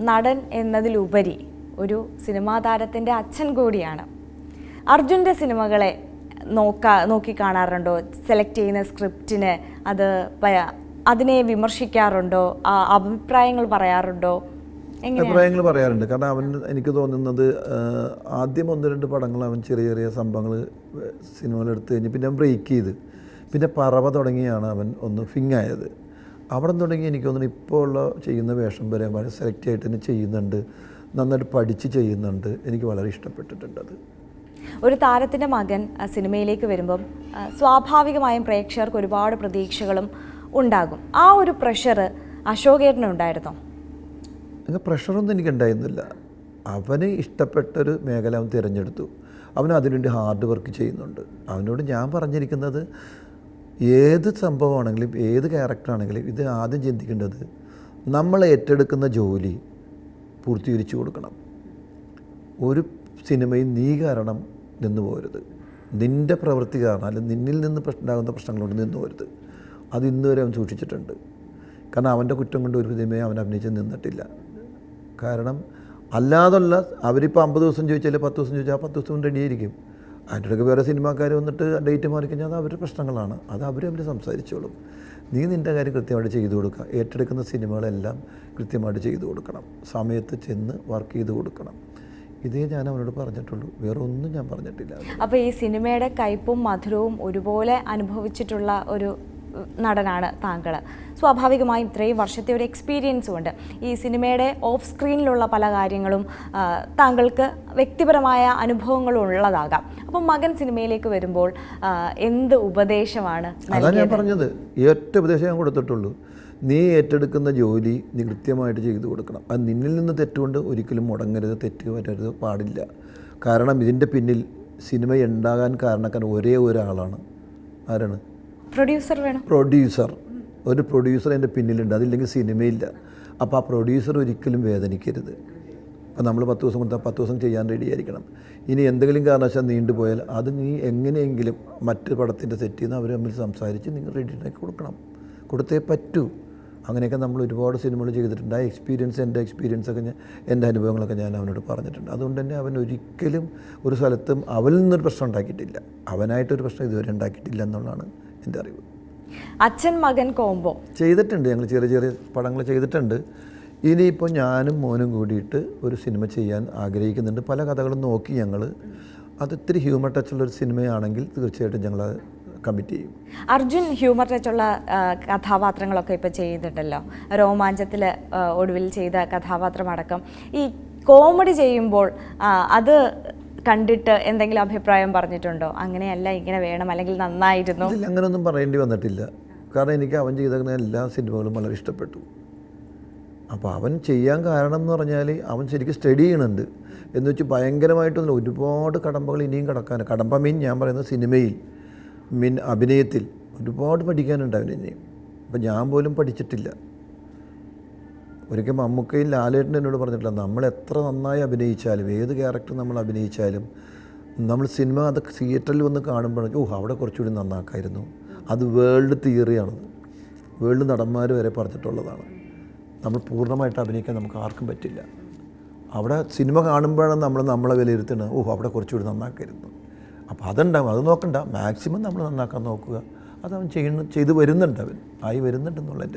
നടൻ എന്നതിലുപരി ഒരു സിനിമാ താരത്തിൻ്റെ അച്ഛൻ കൂടിയാണ്. അർജുൻ്റെ സിനിമകളെ നോക്കി കാണാറുണ്ടോ? സെലക്ട് ചെയ്യുന്ന സ്ക്രിപ്റ്റിന് അതിനെ വിമർശിക്കാറുണ്ടോ? അഭിപ്രായങ്ങൾ പറയാറുണ്ടോ? അഭിപ്രായങ്ങൾ പറയാറുണ്ട്. കാരണം അവൻ, എനിക്ക് തോന്നുന്നത്, ആദ്യം 1-2 പടങ്ങൾ അവൻ ചെറിയ ചെറിയ സംഭവങ്ങൾ സിനിമകളെടുത്ത് കഴിഞ്ഞ് പിന്നെ ബ്രേക്ക് ചെയ്ത് പിന്നെ പറവ തുടങ്ങിയാണ് അവൻ ഒന്ന് ഫിങ്ങായത്. അവിടെ തുടങ്ങി എനിക്ക് തോന്നുന്നു ഇപ്പോൾ ഉള്ള ചെയ്യുന്ന വേഷം വരെ വളരെ സെലക്ട് ആയിട്ട് തന്നെ ചെയ്യുന്നുണ്ട്, നന്നായിട്ട് പഠിച്ച് ചെയ്യുന്നുണ്ട്. എനിക്ക് വളരെ ഇഷ്ടപ്പെട്ടിട്ടുണ്ട് അത്. ഒരു താരത്തിൻ്റെ മകൻ സിനിമയിലേക്ക് വരുമ്പം സ്വാഭാവികമായും പ്രേക്ഷകർക്ക് ഒരുപാട് പ്രതീക്ഷകളും ഉണ്ടാകും. ആ ഒരു പ്രഷർ അശോകേട്ടനുണ്ടായിരുന്നോ? അങ്ങനെ പ്രഷറൊന്നും എനിക്കുണ്ടായിരുന്നില്ല. അവന് ഇഷ്ടപ്പെട്ടൊരു മേഖല അവൻ തിരഞ്ഞെടുത്തു. അവൻ അതിനുവേണ്ടി ഹാർഡ് വർക്ക് ചെയ്യുന്നുണ്ട്. അവനോട് ഞാൻ പറഞ്ഞിരിക്കുന്നത്, ഏത് സംഭവമാണെങ്കിലും ഏത് ക്യാരക്ടറാണെങ്കിലും ഇത് ആദ്യം ചിന്തിക്കേണ്ടത് നമ്മൾ ഏറ്റെടുക്കുന്ന ജോലി പൂർത്തീകരിച്ചു കൊടുക്കണം. ഒരു സിനിമയിൽ നീ കാരണം നിന്ന് പോരുത്, നിൻ്റെ പ്രവൃത്തി കാരണം അല്ലെങ്കിൽ നിന്നിൽ നിന്ന് ഉണ്ടാകുന്ന പ്രശ്നങ്ങളോട് നിന്ന് പോരുത്. അത് ഇന്നുവരെ അവൻ സൂക്ഷിച്ചിട്ടുണ്ട്. കാരണം അവൻ്റെ കുറ്റം കൊണ്ട് ഒരു സിനിമയെ അവൻ അഭിനയിച്ച് നിന്നിട്ടില്ല. കാരണം അല്ലാതുള്ള അവരിപ്പോൾ 50 ദിവസം ചോദിച്ചാൽ 10 ദിവസം ചോദിച്ചാൽ 10 ദിവസം റെഡിയായിരിക്കും. അതിൻ്റെ ഇടയ്ക്ക് വേറെ സിനിമാക്കാർ വന്നിട്ട് ഡേറ്റ് മാറിക്കഴിഞ്ഞാൽ അത് അവരുടെ പ്രശ്നങ്ങളാണ്. അത് അവർ സംസാരിച്ചോളും. നീ നിൻ്റെ കാര്യം കൃത്യമായിട്ട് ചെയ്തു കൊടുക്കുക. ഏറ്റെടുക്കുന്ന സിനിമകളെല്ലാം കൃത്യമായിട്ട് ചെയ്തു കൊടുക്കണം. സമയത്ത് ചെന്ന് വർക്ക് ചെയ്ത് കൊടുക്കണം. ഇതേ ഞാൻ അവനോട് പറഞ്ഞിട്ടുള്ളൂ, വേറെ ഒന്നും ഞാൻ പറഞ്ഞിട്ടില്ല. അപ്പോൾ ഈ സിനിമയുടെ കയ്പും മധുരവും ഒരുപോലെ അനുഭവിച്ചിട്ടുള്ള ഒരു നടനാണ് താങ്കൾ. സ്വാഭാവികമായും ഇത്രയും വർഷത്തെ ഒരു എക്സ്പീരിയൻസും ഉണ്ട്. ഈ സിനിമയുടെ ഓഫ് സ്ക്രീനിലുള്ള പല കാര്യങ്ങളും താങ്കൾക്ക് വ്യക്തിപരമായ അനുഭവങ്ങളും ഉള്ളതാകാം. അപ്പം മകൻ സിനിമയിലേക്ക് വരുമ്പോൾ എന്ത് ഉപദേശമാണ്? അതാണ് ഞാൻ പറഞ്ഞത്, ഏറ്റവും ഉപദേശം ഞാൻ കൊടുത്തിട്ടുള്ളൂ. നീ ഏറ്റെടുക്കുന്ന ജോലി നീ കൃത്യമായിട്ട് ചെയ്തു കൊടുക്കണം. അത് നിന്നിൽ നിന്ന് തെറ്റുകൊണ്ട് ഒരിക്കലും മുടങ്ങരുത്, തെറ്റ് പറ്റരുത്, പാടില്ല. കാരണം ഇതിൻ്റെ പിന്നിൽ സിനിമ ഉണ്ടാകാൻ കാരണക്കാരൻ ഒരേ ഒരാളാണ്. ആരാണ്? പ്രൊഡ്യൂസർ വേണം. പ്രൊഡ്യൂസർ. ഒരു പ്രൊഡ്യൂസർ എൻ്റെ പിന്നിലുണ്ട്, അതില്ലെങ്കിൽ സിനിമയില്ല. അപ്പോൾ ആ പ്രൊഡ്യൂസർ ഒരിക്കലും വേദനിക്കരുത്. അപ്പോൾ നമ്മൾ 10 ദിവസം കൊടുത്താൽ 10 ദിവസം ചെയ്യാൻ റെഡിയായിരിക്കണം. ഇനി എന്തെങ്കിലും കാരണവശാൽ നീണ്ടുപോയാൽ അത് നീ എങ്ങനെയെങ്കിലും മറ്റ് പടത്തിൻ്റെ സെറ്റ് ചെയ്യുന്ന അവർ തമ്മിൽ സംസാരിച്ച് നിങ്ങൾ റെഡിയാക്കി കൊടുക്കണം, കൊടുത്തേ പറ്റൂ. അങ്ങനെയൊക്കെ നമ്മൾ ഒരുപാട് സിനിമകൾ ചെയ്തിട്ടുണ്ട്. ആ എക്സ്പീരിയൻസ്, എൻ്റെ എക്സ്പീരിയൻസൊക്കെ എൻ്റെ അനുഭവങ്ങളൊക്കെ ഞാൻ അവനോട് പറഞ്ഞിട്ടുണ്ട്. അതുകൊണ്ട് തന്നെ അവൻ ഒരിക്കലും ഒരു സ്ഥലത്തും അവനിൽ നിന്നൊരു പ്രശ്നം ഉണ്ടാക്കിയിട്ടില്ല, അവനായിട്ടൊരു പ്രശ്നം ഇതുവരെ ഉണ്ടാക്കിയിട്ടില്ല എന്നുള്ളതാണ് എൻ്റെ അറിവ്. അച്ഛൻ മകൻ കോംബോ ചെയ്തിട്ടുണ്ട്, ഞങ്ങൾ ചെറിയ ചെറിയ പടങ്ങൾ ചെയ്തിട്ടുണ്ട്. ഇനിയിപ്പോൾ ഞാനും മോനും കൂടിയിട്ട് ഒരു സിനിമ ചെയ്യാൻ ആഗ്രഹിക്കുന്നുണ്ട്. പല കഥകളും നോക്കി ഞങ്ങൾ, അത് ഇത്തിരി ഹ്യൂമർ ടച്ചുള്ളൊരു സിനിമയാണെങ്കിൽ തീർച്ചയായിട്ടും ഞങ്ങൾ കമ്മിറ്റ് ചെയ്യും. അർജുൻ ഹ്യൂമർ ടച്ചുള്ള കഥാപാത്രങ്ങളൊക്കെ ഇപ്പോൾ ചെയ്യുന്നുണ്ടല്ലോ. രോമാഞ്ചത്തിൽ ഒടുവിൽ ചെയ്ത കഥാപാത്രമടക്കം ഈ കോമഡി ചെയ്യുമ്പോൾ അത് കണ്ടിട്ട് എന്തെങ്കിലും അഭിപ്രായം പറഞ്ഞിട്ടുണ്ടോ? അങ്ങനെയല്ല, ഇങ്ങനെ വേണം, അല്ലെങ്കിൽ നന്നായിരുന്നു? അങ്ങനെയൊന്നും പറയേണ്ടി വന്നിട്ടില്ല. കാരണം എനിക്ക് അവൻ ചെയ്ത എല്ലാ സിനിമകളും വളരെ ഇഷ്ടപ്പെട്ടു. അപ്പോൾ അവൻ ചെയ്യാൻ കാരണം എന്ന് പറഞ്ഞാൽ അവൻ ശരിക്കും സ്റ്റഡി ചെയ്യണുണ്ട്. എന്ന് വെച്ച് ഭയങ്കരമായിട്ടൊന്നും ഒരുപാട് കടമ്പകൾ ഇനിയും കടക്കാനും, കടമ്പ മീൻ ഞാൻ പറയുന്നത് സിനിമയിൽ അഭിനയത്തിൽ ഒരുപാട് പഠിക്കാനുണ്ട് അവന് ഇനിയും. അപ്പം ഞാൻ പോലും പഠിച്ചിട്ടില്ല. ഒരിക്കൽ മമ്മൂക്കയും ലാലേട്ടനും എന്നോട് പറഞ്ഞിട്ടില്ല, നമ്മൾ എത്ര നന്നായി അഭിനയിച്ചാലും ഏത് ക്യാരക്ടർ നമ്മൾ അഭിനയിച്ചാലും നമ്മൾ സിനിമ അത് തിയേറ്ററിൽ വന്ന് കാണുമ്പോഴേക്കും അവിടെ കുറച്ചുകൂടി നന്നാക്കായിരുന്നു. അത് വേൾഡ് തിയറിയാണത്, വേൾഡ് നടന്മാർ വരെ പറഞ്ഞിട്ടുള്ളതാണ്. നമ്മൾ പൂർണ്ണമായിട്ട് അഭിനയിക്കാൻ നമുക്ക് ആർക്കും പറ്റില്ല. അവിടെ സിനിമ കാണുമ്പോഴാണ് നമ്മളെ വിലയിരുത്തുന്നത്, അവിടെ കുറച്ചുകൂടി നന്നാക്കായിരുന്നു. അപ്പോൾ അതുണ്ടാവും, അത് നോക്കണ്ട, മാക്സിമം നമ്മൾ നന്നാക്കാൻ നോക്കുക. അതവൻ ചെയ്തു വരുന്നുണ്ട്, അവൻ ആയി വരുന്നുണ്ടെന്നുള്ള എൻ്റെ